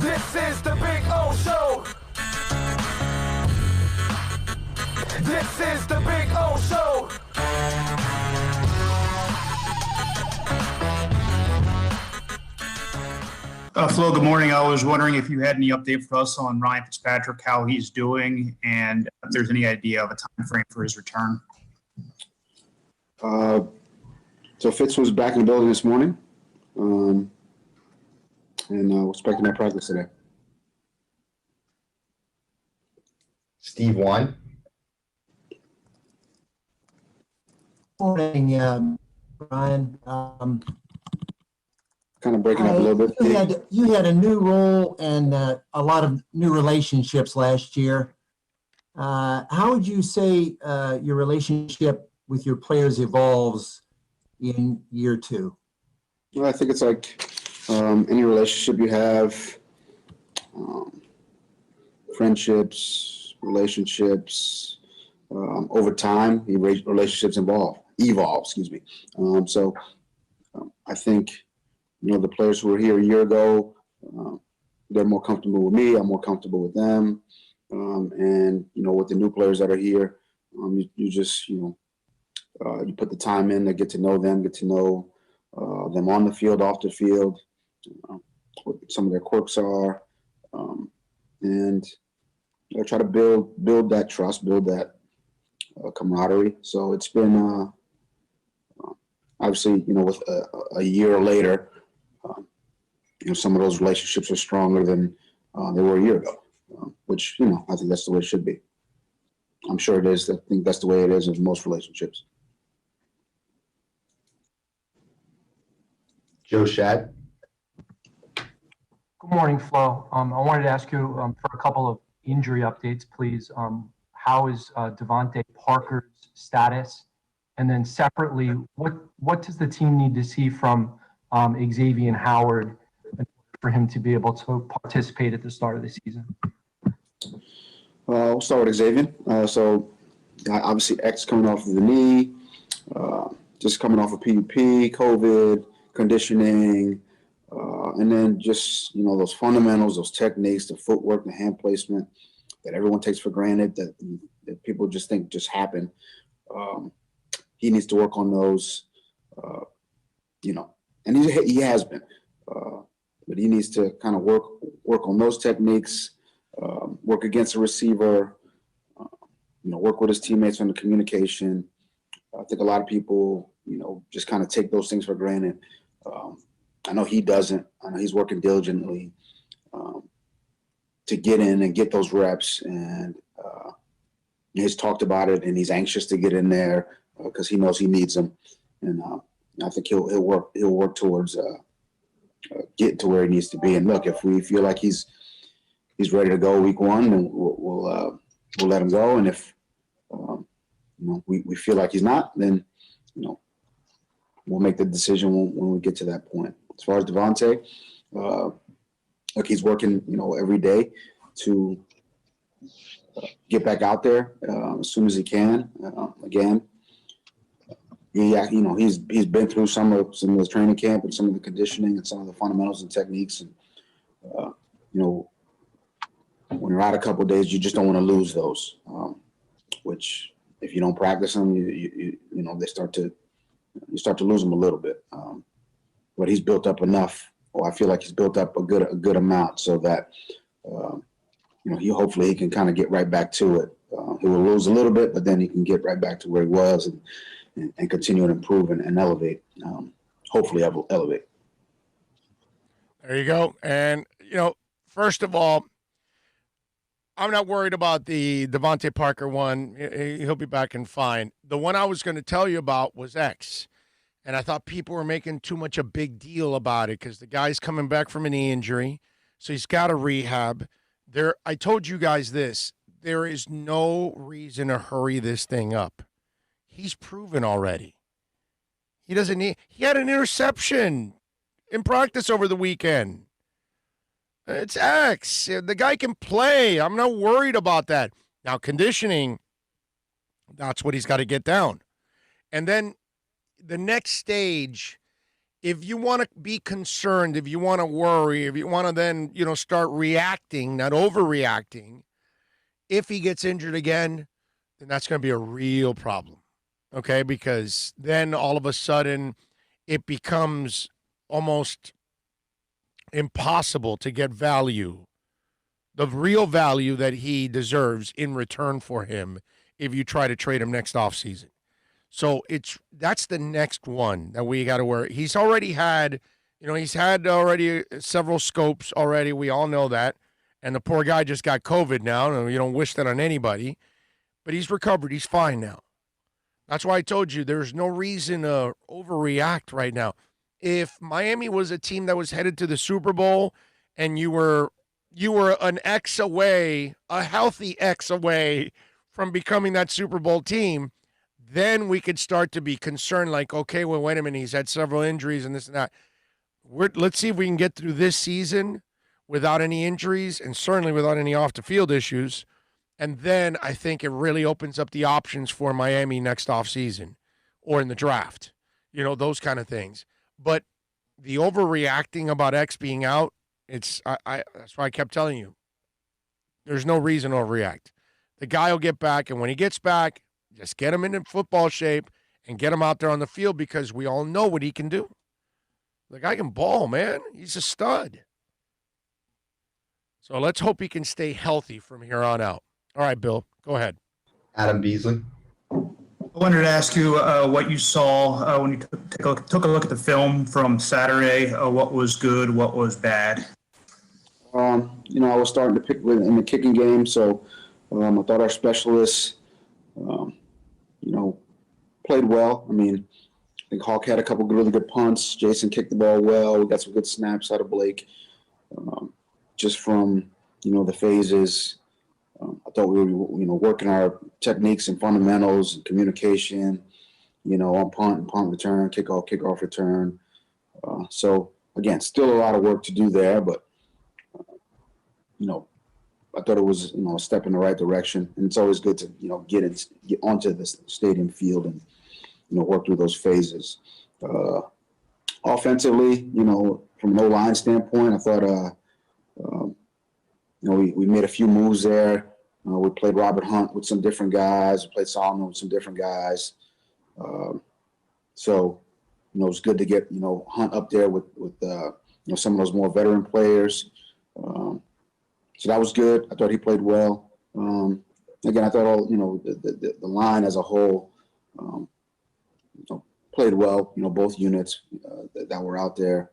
This is the Big O Show. This is the Big O Show. Flo, good morning. I was wondering if you had any update for us on Ryan Fitzpatrick, how he's doing, and if there's any idea of a time frame for his return. So Fitz was back in the building this morning, and we're expecting that practice today. Steve Wine. Morning, Brian. Kind of breaking up a little bit. You had a new role and a lot of new relationships last year. How would you say your relationship with your players evolves in year two? Well, I think it's like any relationship you have, friendships, relationships, over time, relationships evolve. I think, the players who were here a year ago, they're more comfortable with me. I'm more comfortable with them. And with the new players that are here, you just, you put the time in to get to know them, get to know them on the field, off the field, what some of their quirks are, and try to build that trust, build that camaraderie. So it's been obviously, with a year later, some of those relationships are stronger than they were a year ago, which, I think that's the way it should be. I'm sure it is. I think that's the way it is in most relationships. Joe Shad. Good morning, Flo. I wanted to ask you for a couple of injury updates, please. How is Devontae Parker's status? And then separately, what does the team need to see from Xavier Howard for him to be able to participate at the start of the season? We'll start with Xavier. So obviously X coming off of the knee, just coming off of PUP, COVID, conditioning, and then just, those fundamentals, those techniques, the footwork, the hand placement that everyone takes for granted, that people just think just happen. He needs to work on those, and he has been. But he needs to kind of work on those techniques, work against a receiver, work with his teammates on the communication. I think a lot of people, just kind of take those things for granted. I know he doesn't. I know he's working diligently to get in and get those reps. And he's talked about it, and he's anxious to get in there because he knows he needs them. And I think he'll work towards getting to where he needs to be. And look, if we feel like he's ready to go week one, then we'll let him go. And if we feel like he's not, then we'll make the decision when we get to that point. As far as Devontae, look, he's working every day to get back out there as soon as he can. Again, he's been through some of the training camp and some of the conditioning and some of the fundamentals and techniques. And when you're out a couple of days, you just don't want to lose those. Which, if you don't practice them, you start to lose them a little bit. But he's built up enough, or I feel like he's built up a good amount, so that hopefully he can kind of get right back to it. He will lose a little bit, but then he can get right back to where he was and continue to improve and elevate. Hopefully elevate. There you go. And, first of all, I'm not worried about the Devontae Parker one. He'll be back and fine. The one I was going to tell you about was X. And I thought people were making too much a big deal about it because the guy's coming back from a knee injury. So he's got a rehab. I told you guys this. There is no reason to hurry this thing up. He's proven already. He had an interception in practice over the weekend. It's X. The guy can play. I'm not worried about that. Now, conditioning, that's what he's got to get down. And then the next stage if you want to be concerned, if you want to worry, if you want to then, start reacting, not overreacting, if he gets injured again, then that's going to be a real problem. Okay? Because then all of a sudden it becomes almost impossible to get value, the real value that he deserves in return for him if you try to trade him next offseason. So that's the next one that we got to worry. He's already had, he's had already several scopes already. We all know that. And the poor guy just got COVID now. And you don't wish that on anybody. But he's recovered. He's fine now. That's why I told you there's no reason to overreact right now. If Miami was a team that was headed to the Super Bowl and you were an X away, a healthy X away from becoming that Super Bowl team, then we could start to be concerned like, okay, well, wait a minute, he's had several injuries and this and that. Let's see if we can get through this season without any injuries and certainly without any off-the-field issues. And then I think it really opens up the options for Miami next offseason or in the draft, those kind of things. But the overreacting about X being out, that's why I kept telling you, there's no reason to overreact. The guy will get back, and when he gets back, just get him in football shape and get him out there on the field because we all know what he can do. The guy can ball, man. He's a stud. So let's hope he can stay healthy from here on out. All right, Bill, go ahead. Adam Beasley. I wanted to ask you what you saw when you took a look at the film from Saturday. What was good? What was bad? I was starting to pick in the kicking game, so I thought our specialists, played well. I mean, I think Hawk had a couple of really good punts. Jason kicked the ball well. We got some good snaps out of Blake. Just from, the phases. I thought we were, working our techniques and fundamentals and communication, on punt return, kickoff return. So, again, still a lot of work to do there, but, I thought it was, a step in the right direction. And it's always good to, get onto the stadium field and, work through those phases. Offensively, from an O-line standpoint, I thought, we made a few moves there. We played Robert Hunt with some different guys. We played Solomon with some different guys. So, it was good to get, Hunt up there with some of those more veteran players. So that was good. I thought he played well. Again, I thought all, the line as a whole, played well, both units that were out there.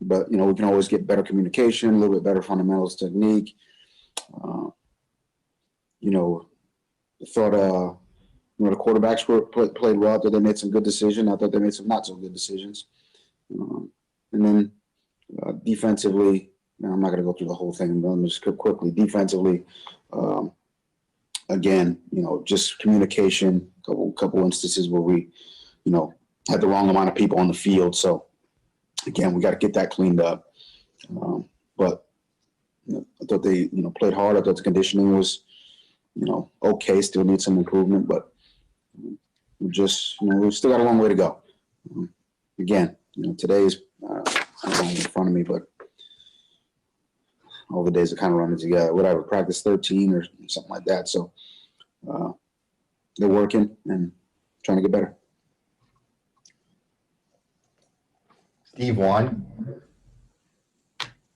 But, we can always get better communication, a little bit better fundamentals technique. I thought, the quarterbacks played well. I thought they made some good decisions. I thought they made some not so good decisions. And then defensively, I'm not going to go through the whole thing, but let me just quickly. Defensively, again, just communication, couple instances where we, had the wrong amount of people on the field. So, again, we got to get that cleaned up. But I thought they, played hard. I thought the conditioning was, okay, still need some improvement, but we just, we've still got a long way to go. Again, today is I don't have it in front of me, but all the days are kind of running together. Whatever, practice 13 or something like that. So they're working and trying to get better. Steve Wan.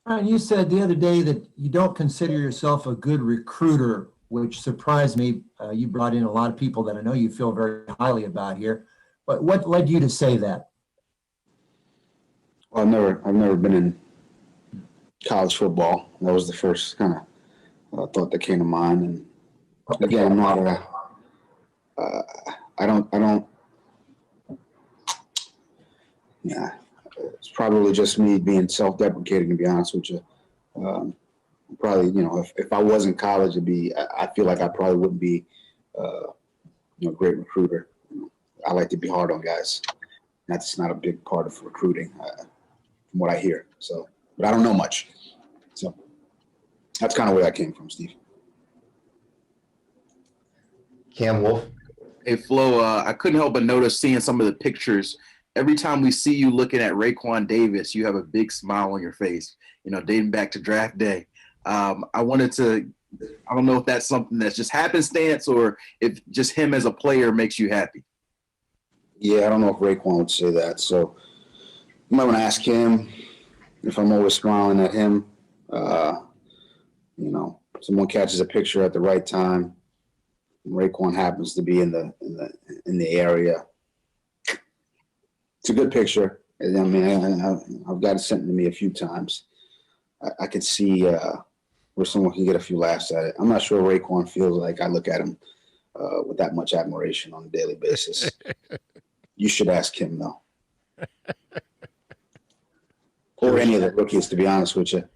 Ryan, you said the other day that you don't consider yourself a good recruiter, which surprised me. You brought in a lot of people that I know you feel very highly about here. But what led you to say that? Well, I've never been in college football. That was the first kind of thought that came to mind. And again, I'm not I don't. Yeah, it's probably just me being self-deprecating, to be honest with you. Probably, if I was in college, I feel like I probably wouldn't be, a great recruiter. I like to be hard on guys. That's not a big part of recruiting, from what I hear. So, but I don't know much. So that's kind of where that came from, Steve. Cam Wolf. Hey, Flo, I couldn't help but notice seeing some of the pictures every time we see you looking at Raekwon Davis, you have a big smile on your face, dating back to draft day. I don't know if that's something that's just happenstance or if just him as a player makes you happy. Yeah, I don't know if Raekwon would say that. So you might want to ask him if I'm always smiling at him. Someone catches a picture at the right time. Raekwon happens to be in the area. It's a good picture. I mean, I've got it sent to me a few times. I could see where someone can get a few laughs at it. I'm not sure Raekwon feels like I look at him with that much admiration on a daily basis. You should ask him, though. Or any of the rookies, to be honest with you.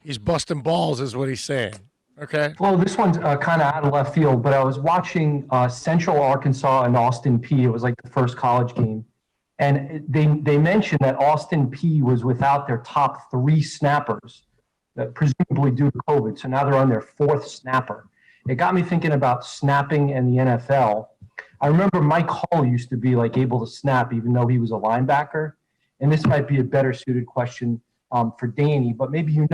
He's busting balls is what he's saying. Okay. Well, this one's kind of out of left field, but I was watching Central Arkansas and Austin P. It was like the first college game. And they mentioned that Austin P was without their top 3 snappers, presumably due to COVID. So now they're on their 4th snapper. It got me thinking about snapping and the NFL. I remember Mike Hull used to be able to snap even though he was a linebacker. And this might be a better suited question for Danny, but maybe do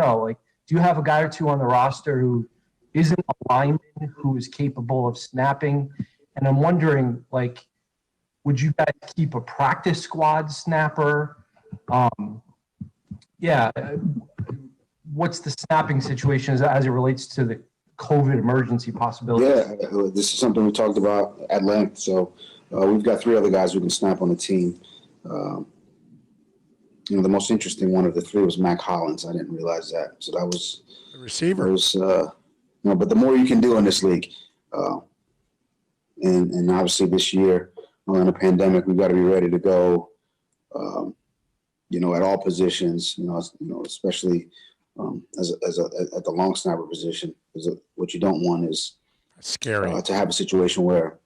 you have a guy or two on the roster who isn't a lineman who is capable of snapping? And I'm wondering, would you guys keep a practice squad snapper? What's the snapping situation as it relates to the COVID emergency possibilities? Yeah, this is something we talked about at length. So we've got 3 other guys who can snap on the team. The most interesting one of the 3 was Mac Hollins. I didn't realize that. So that was the receiver. But the more you can do in this league, and obviously this year, in a pandemic, we've got to be ready to go, at all positions, especially at the long snapper position. Because what you don't want is scary to have a situation where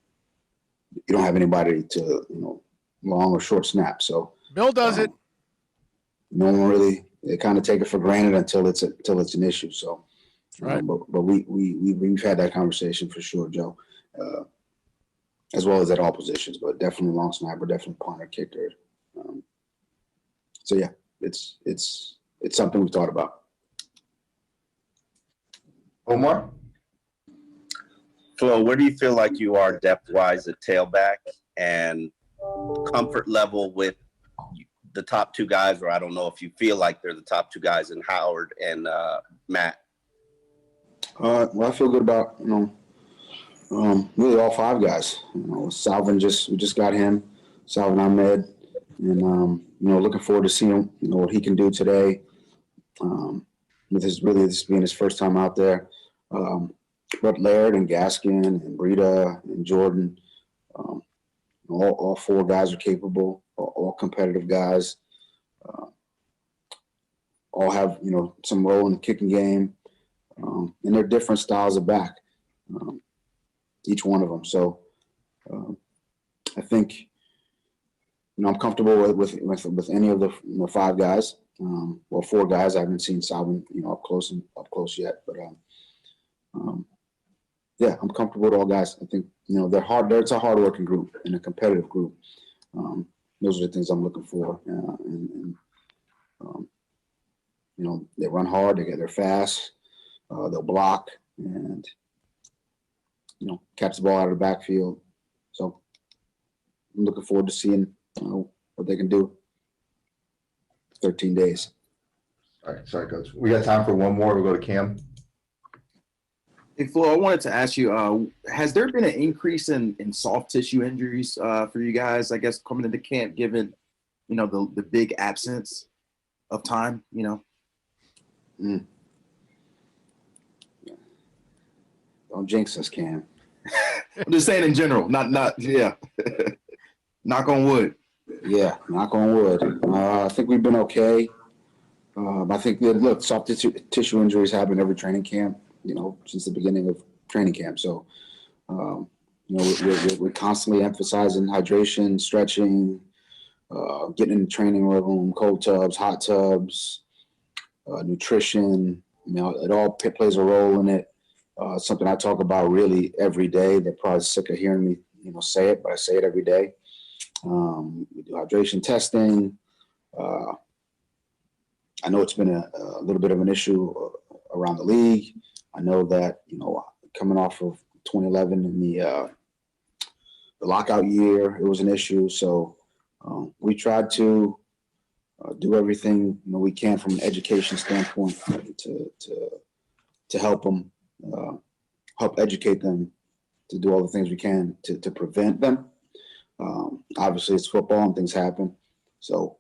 you don't have anybody to, long or short snap. So Bill does it. No one really, they kind of take it for granted until it's an issue. So, right. But we've had that conversation for sure, Joe. As well as at all positions, but definitely long snapper, definitely punter, kicker. So yeah, it's something we've thought about. Omar? Flo, where do you feel like you are depth-wise at tailback and comfort level with the top 2 guys, or I don't know if you feel like they're the top 2 guys in Howard and Matt? Well, I feel good about, really all 5 guys. Salvin we just got him, Salvin Ahmed, and looking forward to seeing what he can do today. With this being his first time out there. But Laird and Gaskin and Breida and Jordan, all 4 guys are capable, all competitive guys. All have some role in the kicking game, and they're different styles of back. Each one of them. So I think, I'm comfortable with any of the 5 guys. 4 guys. I haven't seen Salvin, up close yet. But yeah, I'm comfortable with all guys. I think, they're hard. It's a hardworking group and a competitive group. Those are the things I'm looking for. They run hard. They're fast. They'll block and catch the ball out of the backfield. So I'm looking forward to seeing what they can do. 13 days. All right, sorry, Coach. We got time for one more. We'll go to Cam. Hey, Flo, I wanted to ask you, has there been an increase in soft tissue injuries for you guys, I guess, coming into camp, given, the big absence of time, Don't jinx us, Cam. I'm just saying in general, not yeah. Knock on wood. Yeah, knock on wood. I think we've been okay. I think look, soft tissue injuries happen every training camp, since the beginning of training camp. So, we're constantly emphasizing hydration, stretching, getting in the training room, cold tubs, hot tubs, nutrition. It all plays a role in it. Something I talk about really every day. They're probably sick of hearing me, say it, but I say it every day. We do hydration testing. I know it's been a little bit of an issue around the league. I know that, coming off of 2011 in the lockout year, it was an issue. So we tried to do everything we can from an education standpoint to help them, help educate them, to do all the things we can to prevent them. Obviously, it's football and things happen. So,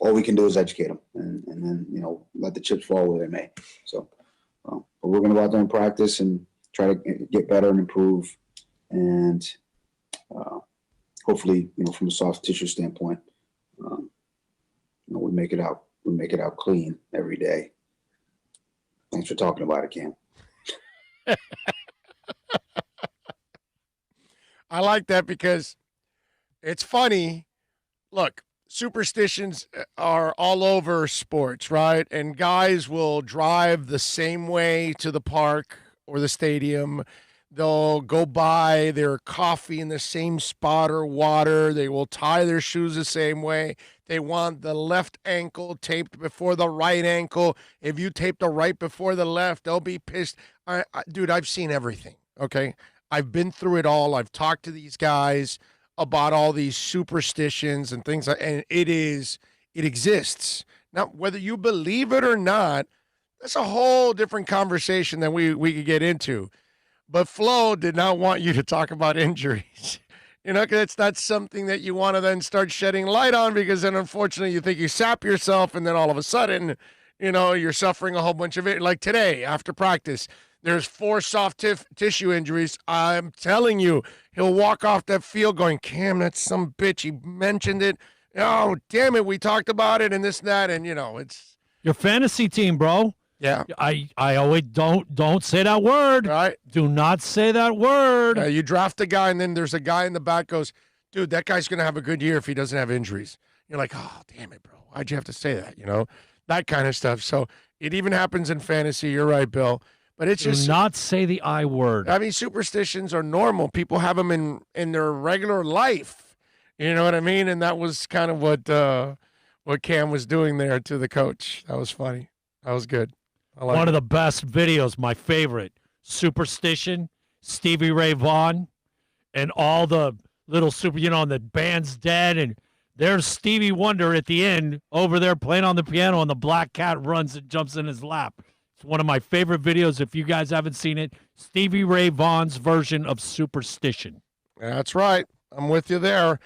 all we can do is educate them and then, let the chips fall where they may. So, but we're going to go out there and practice and try to get better and improve. And hopefully, from a soft tissue standpoint, we make it out. We make it out clean every day. Thanks for talking about it, Cam. I like that because it's funny. Look, superstitions are all over sports, right? And guys will drive the same way to the park or the stadium. They'll go buy their coffee in the same spot or water. They will tie their shoes the same way. They want the left ankle taped before the right ankle. If you tape the right before the left, they'll be pissed. Dude, I've seen everything, okay? I've been through it all. I've talked to these guys about all these superstitions and things, and it exists. Now, whether you believe it or not, that's a whole different conversation that we could get into. But Flo did not want you to talk about injuries. Because it's not something that you want to then start shedding light on, because then unfortunately you think you sap yourself, and then all of a sudden, you're suffering a whole bunch of it. Like today, after practice, there's 4 soft tissue injuries. I'm telling you, he'll walk off that field going, Cam, that's some bitch. He mentioned it. Oh, damn it. We talked about it and this and that. And, it's your fantasy team, bro. Yeah. I always don't say that word. Right. Do not say that word. You draft a guy, and then there's a guy in the back goes, dude, that guy's going to have a good year if he doesn't have injuries. You're like, oh, damn it, bro. Why'd you have to say that? That kind of stuff. So it even happens in fantasy. You're right, Bill. But it's just do not say the I word. I mean, superstitions are normal. People have them in their regular life. You know what I mean? And that was kind of what Cam was doing there to the coach. That was funny. That was good. One of the best videos, my favorite, superstition, Stevie Ray Vaughan, and all the little and the band's dead, and there's Stevie Wonder at the end over there playing on the piano, and the black cat runs and jumps in his lap. It's one of my favorite videos. If you guys haven't seen it, Stevie Ray Vaughan's version of superstition. That's right. I'm with you there.